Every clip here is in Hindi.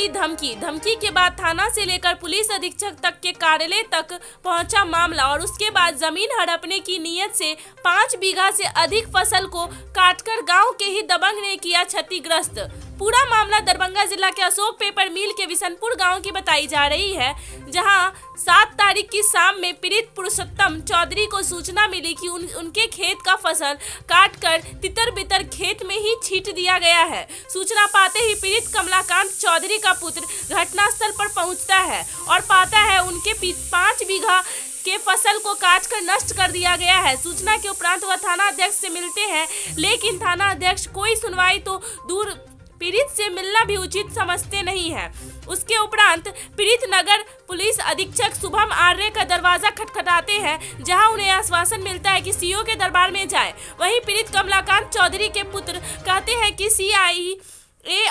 मिली धमकी के बाद थाना से लेकर पुलिस अधीक्षक तक के कार्यालय तक पहुंचा मामला और उसके बाद जमीन हड़पने की नीयत से 5 बीघा से अधिक फसल को काटकर गांव के ही दबंग ने किया क्षतिग्रस्त। पूरा मामला दरभंगा जिला के अशोक पेपर मिल के विशनपुर गांव की बताई जा रही है, जहां 7 तारीख की शाम में पीड़ित पुरुषोत्तम चौधरी को सूचना मिली कि उनके खेत का फसल काटकर तितर बितर खेत में ही छींट दिया गया है। सूचना पाते ही पीड़ित कमलाकांत चौधरी का पुत्र घटनास्थल पर पहुंचता है और पाता है उनके 5 बीघा के फसल को काटकर नष्ट कर दिया गया है। सूचना के उपरांत वह थाना अध्यक्ष से मिलते हैं, लेकिन थाना अध्यक्ष कोई सुनवाई तो दूर पीड़ित से मिलना भी उचित समझते नहीं है। उसके उपरांत पीड़ित नगर पुलिस अधीक्षक शुभम आर्य का दरवाजा खटखटाते हैं, जहां उन्हें आश्वासन मिलता है कि सीओ के दरबार में जाए। वहीं पीड़ित कमलाकांत चौधरी के पुत्र कहते हैं कि सीआईए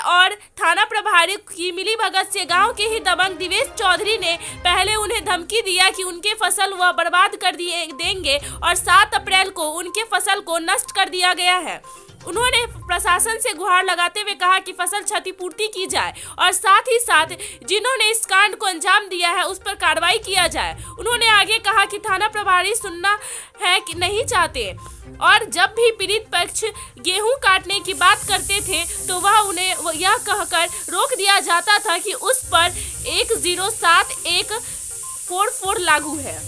और थाना प्रभारी की मिलीभगत से गांव के ही दबंग दिवेश चौधरी ने पहले उन्हें धमकी दिया कि उनके फसल वह बर्बाद कर देंगे और 7 अप्रैल को उनके फसल को नष्ट कर दिया गया है। उन्होंने प्रशासन से गुहार लगाते हुए कहा कि फसल क्षतिपूर्ति की जाए और साथ ही साथ जिन्होंने इस कांड को अंजाम दिया है उस पर कार्रवाई किया जाए। उन्होंने आगे कहा कि थाना प्रभारी सुनना है कि नहीं चाहते और जब भी पीड़ित पक्ष गेहूं काटने की बात करते थे तो वह उन्हें यह कहकर रोक दिया जाता था कि उस पर 107144 लागू है।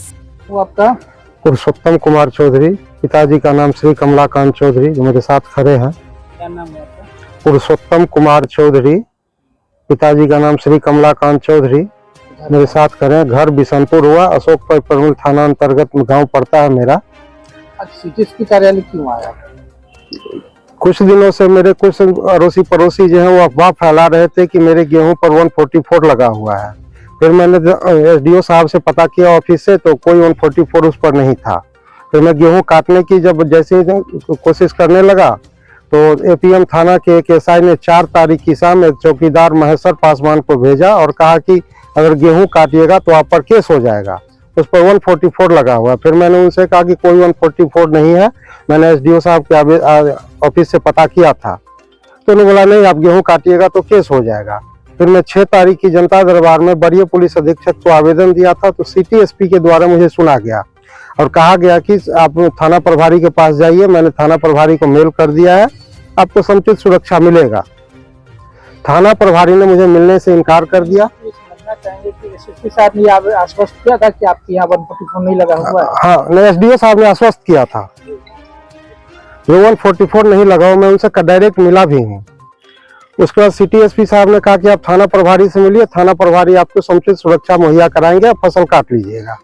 वो आपका पुरुषोत्तम कुमार चौधरी, पिताजी का नाम श्री कमलाकांत चौधरी, जो मेरे साथ खड़े हैं। क्या नाम है आपका? पुरुषोत्तम कुमार चौधरी, पिताजी का नाम श्री कमलाकांत चौधरी, मेरे साथ खड़े हैं। घर बिशनपुर हुआ, अशोक पेपर थाना अंतर्गत गांव पड़ता है मेरा। आज सीटीएसपी कार्यालय क्यों आया? कुछ दिनों से मेरे कुछ अड़ोसी पड़ोसी जो है वो अफवाह फैला रहे थे कि मेरे गेहूं पर 144 लगा हुआ है। फिर मैंने एसडीओ साहब से पता किया ऑफिस से, तो कोई 144 उस पर नहीं था। फिर मैं गेहूं काटने की जब जैसे कोशिश करने लगा तो एपीएम थाना के एक एसआई ने 4 तारीख की शाम एक चौकीदार महेश्वर पासवान को भेजा और कहा कि अगर गेहूं काटिएगा तो आप पर केस हो जाएगा। उस पर 144 लगा हुआ। फिर मैंने उनसे कहा कि कोई 144 नहीं है, मैंने एसडीओ साहब के ऑफिस से पता किया था। तो उन्होंने बोला नहीं, आप गेहूं काटिएगा तो केस हो जाएगा। फिर मैं 6 तारीख की जनता दरबार में वरीय पुलिस अधीक्षक को आवेदन दिया था, तो सिटी एसपी के द्वारा मुझे सुना गया और कहा गया कि आप थाना प्रभारी के पास जाइए। मैंने थाना प्रभारी को मेल कर दिया है, आपको समुचित सुरक्षा मिलेगा। थाना प्रभारी ने मुझे मिलने से इनकार कर दिया। समझना चाहेंगे कि एसएसपी साहब ने आश्वस्त किया था कि आपके यहाँ 144 नहीं लगा हुआ है? हाँ, नहीं, एसडीओ साहब ने आश्वस्त किया था, ये 144 नहीं लगा हुआ। मैं उनसे डायरेक्ट मिला भी हूँ। उसके बाद सिटी एसपी साहब ने कहा कि आप थाना प्रभारी से मिलिए, थाना प्रभारी आपको समुचित सुरक्षा मुहैया कराएंगे, आप फसल काट लीजिएगा।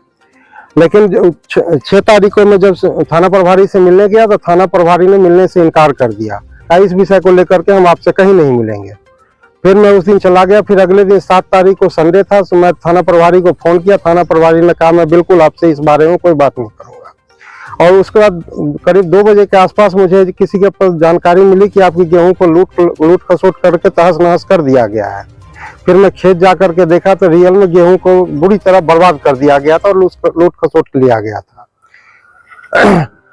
लेकिन 6 तारीख को मैं जब थाना प्रभारी से मिलने गया तो थाना प्रभारी ने मिलने से इनकार कर दिया, इस विषय को लेकर के हम आपसे कहीं नहीं मिलेंगे। फिर मैं उस दिन चला गया। फिर अगले दिन 7 तारीख को संडे था, तो मैं थाना प्रभारी को फोन किया। थाना प्रभारी ने कहा मैं बिल्कुल आपसे इस बारे में कोई बात नहीं करूँगा। और उसके बाद करीब 2 बजे के आसपास मुझे किसी के पास जानकारी मिली कि आपकी गेहूं को लूट खसोट करके तहस नहस कर दिया गया है। फिर मैं खेत जा करके देखा तो रियल में गेहूं को बुरी तरह बर्बाद कर दिया गया था और लूट खसोट लिया गया था।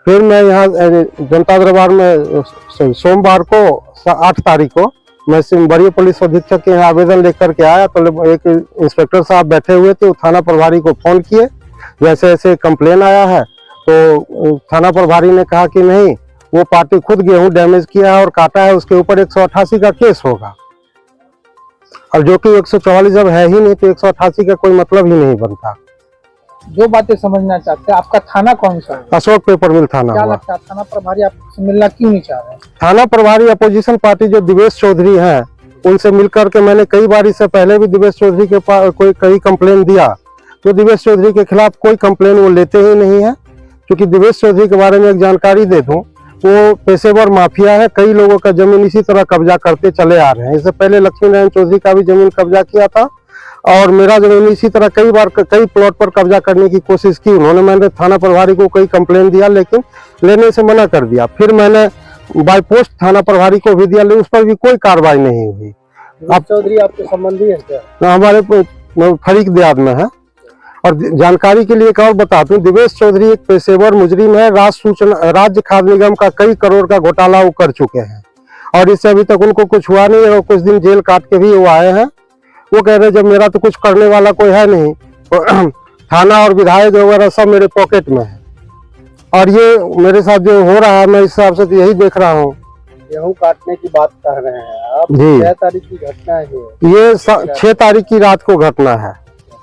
फिर मैं यहाँ जनता दरबार में सोमवार को 8 तारीख को मैं वरीय पुलिस अधीक्षक के यहाँ आवेदन लेकर के आया, तो एक इंस्पेक्टर साहब बैठे हुए थे। थाना प्रभारी को फोन किए, जैसे ऐसे कंप्लेन आया है। तो थाना प्रभारी ने कहा कि नहीं, वो पार्टी खुद गेहूं डैमेज किया है और काटा है, उसके ऊपर 188 का केस होगा। और जो कि 144 जब है ही नहीं तो 188 का कोई मतलब ही नहीं बनता। जो बातें समझना चाहते हैं, आपका थाना कौन सा है? अशोक पेपर मिल थाना। क्या लगता है थाना प्रभारी आपसे मिलना क्यों नहीं चाह रहे? थाना प्रभारी अपोजिशन पार्टी जो दिवेश चौधरी हैं, उनसे मिलकर के मैंने कई बार इससे पहले भी दिवेश चौधरी के पास कई कंप्लेन दिया, तो दिवेश चौधरी के खिलाफ कोई कंप्लेन वो लेते ही नहीं है। क्योंकि दिवेश चौधरी के बारे में एक जानकारी दे दूं, वो पेशेवर माफिया है, कई लोगों का जमीन इसी तरह कब्जा करते चले आ रहे हैं। इससे पहले लक्ष्मी नारायण चौधरी का भी जमीन कब्जा किया था और मेरा जमीन इसी तरह कई बार कई प्लॉट पर कब्जा करने की कोशिश की उन्होंने। मैंने थाना प्रभारी को कई कंप्लेन दिया, लेकिन लेने से मना कर दिया। फिर मैंने बाय पोस्ट थाना प्रभारी को भी दिया, लेकिन उस पर भी कोई कार्रवाई नहीं हुई। आप चौधरी आपके संबंधी है क्या? हमारे फरीक देहात में है। और जानकारी के लिए एक और बता दूं, दिवेश चौधरी एक पेशेवर मुजरिम है। राज्य खाद्य निगम का कई करोड़ का घोटाला वो कर चुके हैं और इससे अभी तक उनको कुछ हुआ नहीं है और कुछ दिन जेल काट के भी वो आए हैं। वो कह रहे जब मेरा तो कुछ करने वाला कोई है नहीं, तो थाना और विधायक वगैरह सब मेरे पॉकेट में है। और ये मेरे साथ जो हो रहा है, मैं इस हिसाब से तो यही देख रहा हूँ। गेहूं काटने की बात कर रहे हैं आप, जी। 6 तारीख की घटना है ये 6 तारीख की रात को घटना है।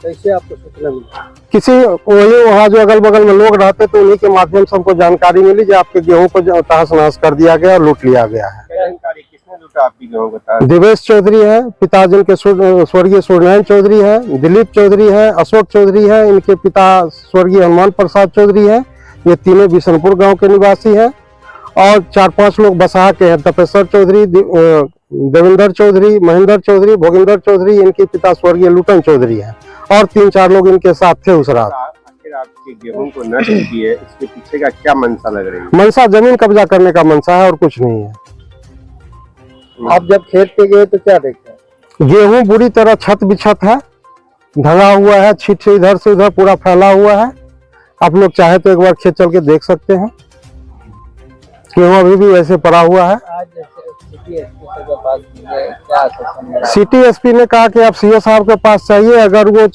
कैसे आपको सूचना मिली? किसी वही वहाँ जो अगल बगल में लोग रहते तो उन्हीं के माध्यम से हमको जानकारी मिली कि आपके गेहूं को तहस नहस कर दिया गया और लूट लिया गया है। किसने लूटा आपकी गेहूं का? दिवेश चौधरी है, पिताजी के स्वर्गीय सूर्यनारायण चौधरी है, दिलीप चौधरी है, अशोक चौधरी है, इनके पिता स्वर्गीय हनुमान प्रसाद चौधरी है। ये तीनों बिशनपुर गांव के निवासी हैं। और 4-5 लोग बसहा के हैं, तपेश्वर चौधरी, देवेंद्र चौधरी, महेंद्र चौधरी, भोगिंदर चौधरी, इनके पिता स्वर्गीय लुटन चौधरी है। और 3-4 लोग इनके साथ थे उस रात। आखिर आपके गेहूं को नष्ट किए, इसके पीछे का क्या मंशा लग रही है? मनसा जमीन कब्जा करने का मनसा है और कुछ नहीं है। आप जब खेत पे गए तो क्या देखे? गेहूं बुरी तरह छत बिछत है, ढला हुआ है, छीट से इधर से उधर पूरा फैला हुआ है। आप लोग चाहे तो एक बार खेत चल के देख सकते हैं। गेहूं अभी भी वैसे पड़ा हुआ है। आज सिटी एसपी ने कहा कि आप सीओ साहब के पास चाहिए, अगर वो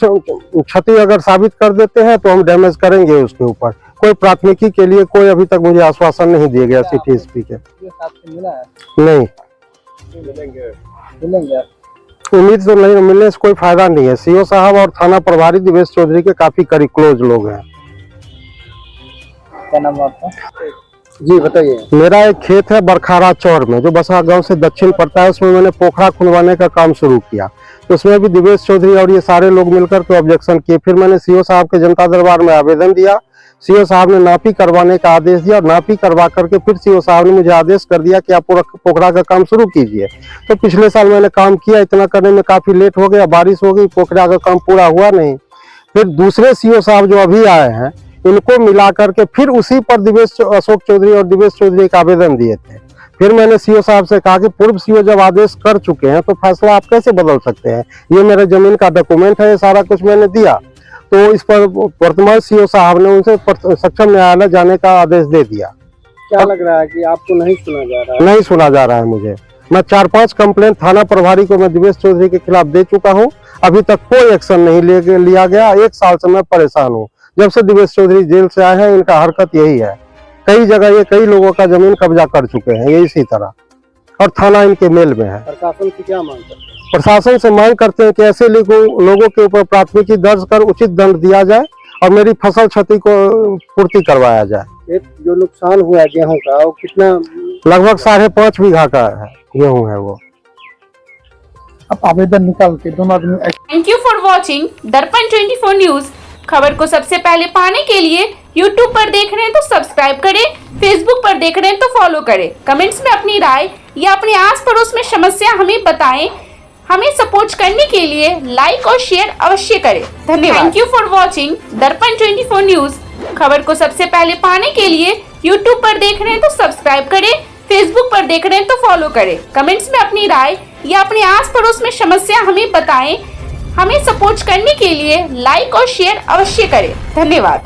क्षति अगर साबित कर देते हैं तो हम डैमेज करेंगे उसके ऊपर। कोई प्राथमिकी के लिए कोई अभी तक मुझे आश्वासन नहीं दिया गया सिटी एसपी के। मिला है? नहीं, मिलेंगे। उम्मीद तो नहीं, मिलने से कोई फायदा नहीं है। सीओ साहब और थाना प्रभारी दिवेश चौधरी के काफी करीब क्लोज लोग हैं। क्या नाम है आपका? जी बताइए। मेरा एक खेत है बरखारा चौर में, जो बसहा गांव से दक्षिण पड़ता है। उसमें मैंने पोखरा खुलवाने का काम शुरू किया, तो उसमें भी दिवेश चौधरी और ये सारे लोग मिलकर के ऑब्जेक्शन किए। फिर मैंने सीओ साहब के जनता दरबार में आवेदन दिया। सीओ साहब ने नापी करवाने का आदेश दिया और नापी करवा करके फिर सीओ साहब ने मुझे आदेश कर दिया कि आप पोखरा का काम शुरू कीजिए। तो पिछले साल मैंने काम किया, इतना करने में काफी लेट हो गया, बारिश हो गई, पोखरा का काम पूरा हुआ नहीं। फिर दूसरे सीओ साहब जो अभी आए हैं, इनको मिला करके फिर उसी पर अशोक चौधरी और दिवेश चौधरी का आवेदन दिए थे। फिर मैंने सीओ साहब से कहा कि पूर्व सीओ जब आदेश कर चुके हैं तो फैसला आप कैसे बदल सकते हैं? ये मेरे जमीन का डॉक्यूमेंट है, ये सारा कुछ मैंने दिया। तो इस पर वर्तमान सीओ साहब ने उनसे सक्षम न्यायालय जाने का आदेश दे दिया। क्या लग रहा है कि आपको नहीं सुना जा रहा है? नहीं सुना जा रहा है मुझे। मैं 4-5 कंप्लेंट थाना प्रभारी को मैं दिवेश चौधरी के खिलाफ दे चुका हूँ, अभी तक कोई एक्शन नहीं लिया गया। 1 साल से मैं परेशान हूँ। जब से दिवेश चौधरी जेल से आए हैं, इनका हरकत यही है। कई जगह ये कई लोगों का जमीन कब्जा कर चुके हैं, ये इसी तरह, और थाना इनके मेल में है। प्रशासन से क्या मांग करते हैं? प्रशासन से मांग करते हैं कि ऐसे लोगों के ऊपर प्राथमिकी दर्ज कर उचित दंड दिया जाए और मेरी फसल क्षति को पूर्ति करवाया जाए। जो नुकसान हुआ है गेहूं का, वो कितना? लगभग 5.5 बीघा का है गेहूं है वो। अब आवेदन निकाल के दोनों आदमी। थैंक यू फॉर वॉचिंग दर्पण 24 न्यूज। खबर को सबसे पहले पाने के लिए YouTube पर देख रहे हैं तो सब्सक्राइब करें, Facebook पर देख रहे हैं तो फॉलो करें। कमेंट्स में अपनी राय या अपने आस पड़ोस में समस्या हमें बताएं। हमें सपोर्ट करने के लिए लाइक और शेयर अवश्य करें। धन्यवाद। थैंक यू फॉर वॉचिंग दर्पण 24 न्यूज। खबर को सबसे पहले पाने के लिए YouTube पर देख रहे हैं तो सब्सक्राइब करें, Facebook पर देख रहे हैं तो फॉलो करें। कमेंट्स में अपनी राय या अपने आस पड़ोस में समस्या हमें बताएं। हमें सपोर्ट करने के लिए लाइक और शेयर अवश्य करें। धन्यवाद।